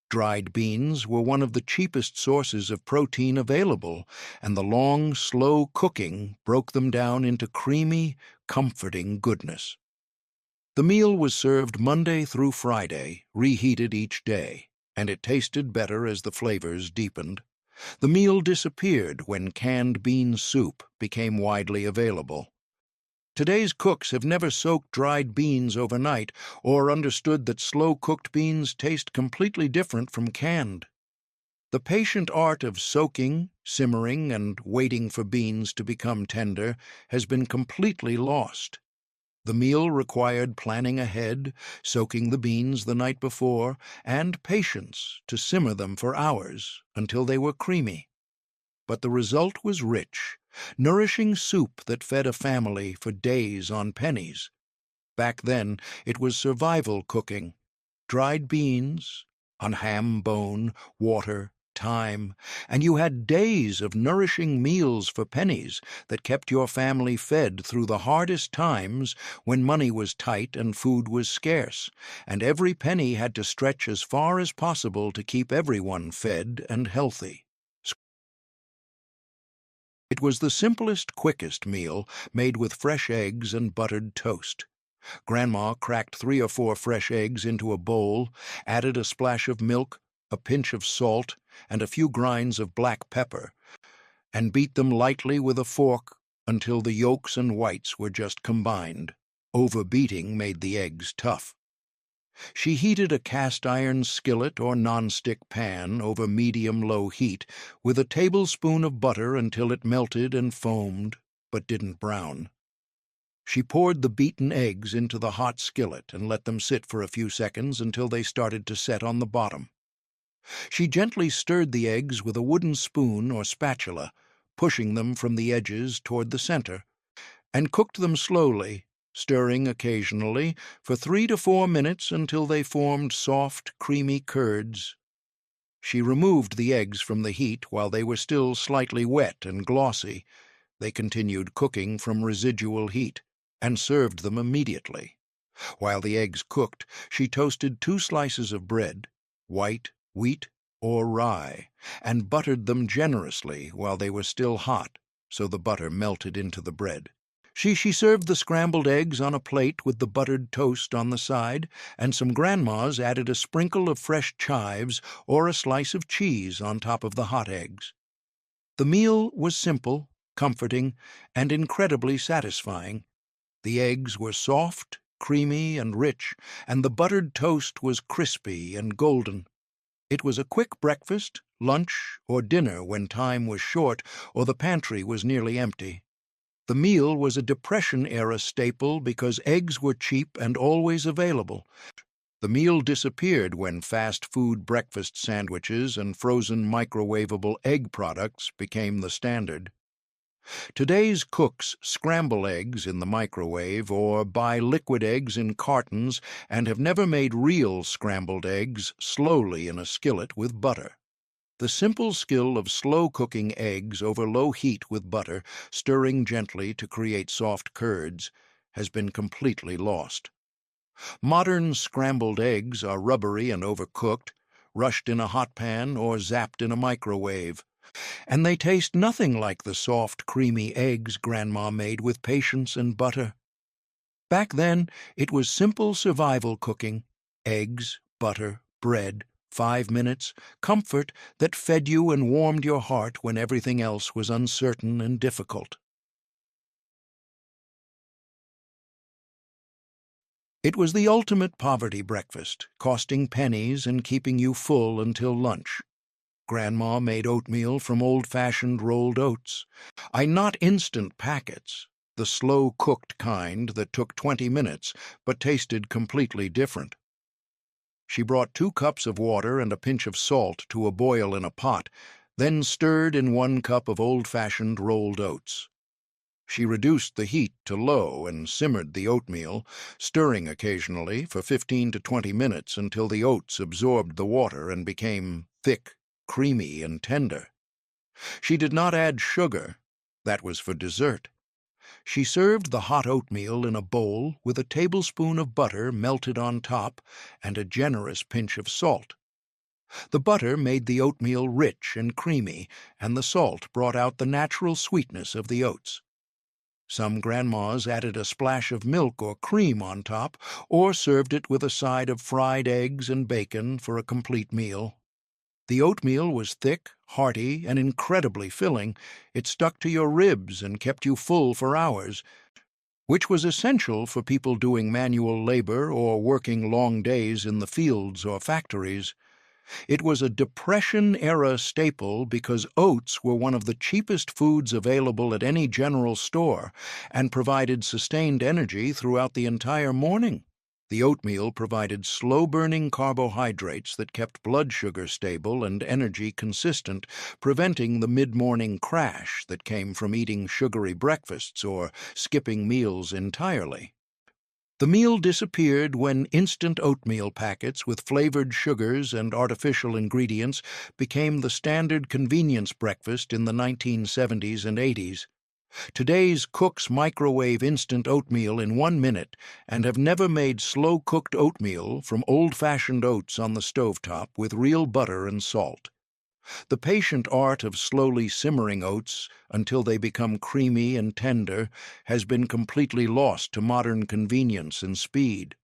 A: Dried beans were one of the cheapest sources of protein available, and the long, slow cooking broke them down into creamy, comforting goodness. The meal was served Monday through Friday, reheated each day, and it tasted better as the flavors deepened. The meal disappeared when canned bean soup became widely available. Today's cooks have never soaked dried beans overnight or understood that slow-cooked beans taste completely different from canned. The patient art of soaking, simmering, and waiting for beans to become tender has been completely lost. The meal required planning ahead, soaking the beans the night before, and patience to simmer them for hours until they were creamy. But the result was rich, nourishing soup that fed a family for days on pennies. Back then, it was survival cooking: dried beans, on ham bone, water, time, and you had days of nourishing meals for pennies that kept your family fed through the hardest times when money was tight and food was scarce, and every penny had to stretch as far as possible to keep everyone fed and healthy. It was the simplest, quickest meal, made with fresh eggs and buttered toast. Grandma cracked 3 or 4 fresh eggs into a bowl, added a splash of milk, a pinch of salt, and a few grinds of black pepper, and beat them lightly with a fork until the yolks and whites were just combined. Overbeating made the eggs tough. She heated a cast-iron skillet or nonstick pan over medium-low heat with a tablespoon of butter until it melted and foamed, but didn't brown. She poured the beaten eggs into the hot skillet and let them sit for a few seconds until they started to set on the bottom. She gently stirred the eggs with a wooden spoon or spatula, pushing them from the edges toward the center, and cooked them slowly, stirring occasionally, for 3 to 4 minutes until they formed soft, creamy curds. She removed the eggs from the heat while they were still slightly wet and glossy. They continued cooking from residual heat, and served them immediately. While the eggs cooked, she toasted 2 slices of bread, white, wheat, or rye, and buttered them generously while they were still hot, so the butter melted into the bread. She served the scrambled eggs on a plate with the buttered toast on the side, and some grandmas added a sprinkle of fresh chives or a slice of cheese on top of the hot eggs. The meal was simple, comforting, and incredibly satisfying. The eggs were soft, creamy, and rich, and the buttered toast was crispy and golden. It was a quick breakfast, lunch, or dinner when time was short or the pantry was nearly empty. The meal was a Depression-era staple because eggs were cheap and always available. The meal disappeared when fast food breakfast sandwiches and frozen microwavable egg products became the standard. Today's cooks scramble eggs in the microwave or buy liquid eggs in cartons and have never made real scrambled eggs slowly in a skillet with butter. The simple skill of slow cooking eggs over low heat with butter, stirring gently to create soft curds, has been completely lost. Modern scrambled eggs are rubbery and overcooked, rushed in a hot pan or zapped in a microwave, and they taste nothing like the soft, creamy eggs Grandma made with patience and butter. Back then, it was simple survival cooking: eggs, butter, bread, 5 minutes, comfort that fed you and warmed your heart when everything else was uncertain and difficult. It was the ultimate poverty breakfast, costing pennies and keeping you full until lunch. Grandma made oatmeal from old-fashioned rolled oats. Not instant packets, the slow-cooked kind that took 20 minutes but tasted completely different. She brought 2 cups of water and a pinch of salt to a boil in a pot, then stirred in 1 cup of old-fashioned rolled oats. She reduced the heat to low and simmered the oatmeal, stirring occasionally for 15 to 20 minutes until the oats absorbed the water and became thick, creamy, and tender. She did not add sugar. That was for dessert. She served the hot oatmeal in a bowl with a tablespoon of butter melted on top and a generous pinch of salt. The butter made the oatmeal rich and creamy, and the salt brought out the natural sweetness of the oats. Some grandmas added a splash of milk or cream on top, or served it with a side of fried eggs and bacon for a complete meal. The oatmeal was thick, hearty, and incredibly filling. It stuck to your ribs and kept you full for hours, which was essential for people doing manual labor or working long days in the fields or factories. It was a Depression-era staple because oats were one of the cheapest foods available at any general store and provided sustained energy throughout the entire morning. The oatmeal provided slow-burning carbohydrates that kept blood sugar stable and energy consistent, preventing the mid-morning crash that came from eating sugary breakfasts or skipping meals entirely. The meal disappeared when instant oatmeal packets with flavored sugars and artificial ingredients became the standard convenience breakfast in the 1970s and 80s. Today's cooks microwave instant oatmeal in 1 minute and have never made slow-cooked oatmeal from old-fashioned oats on the stovetop with real butter and salt. The patient art of slowly simmering oats until they become creamy and tender has been completely lost to modern convenience and speed.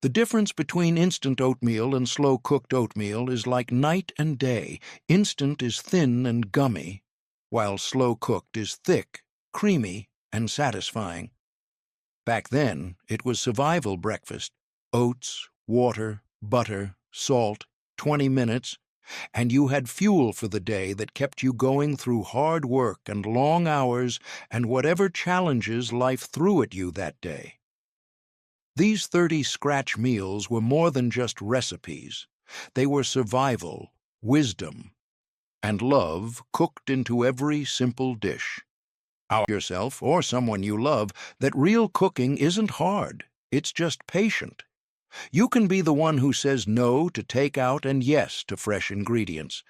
A: The difference between instant oatmeal and slow-cooked oatmeal is like night and day. Instant is thin and gummy, while slow-cooked is thick, creamy, and satisfying. Back then, it was survival breakfast: oats, water, butter, salt, 20 minutes, and you had fuel for the day that kept you going through hard work and long hours and whatever challenges life threw at you that day. These 30 scratch meals were more than just recipes. They were survival, wisdom, and love cooked into every simple dish. Yourself or someone you love that real cooking isn't hard, it's just patient. You can be the one who says no to takeout and yes to fresh ingredients.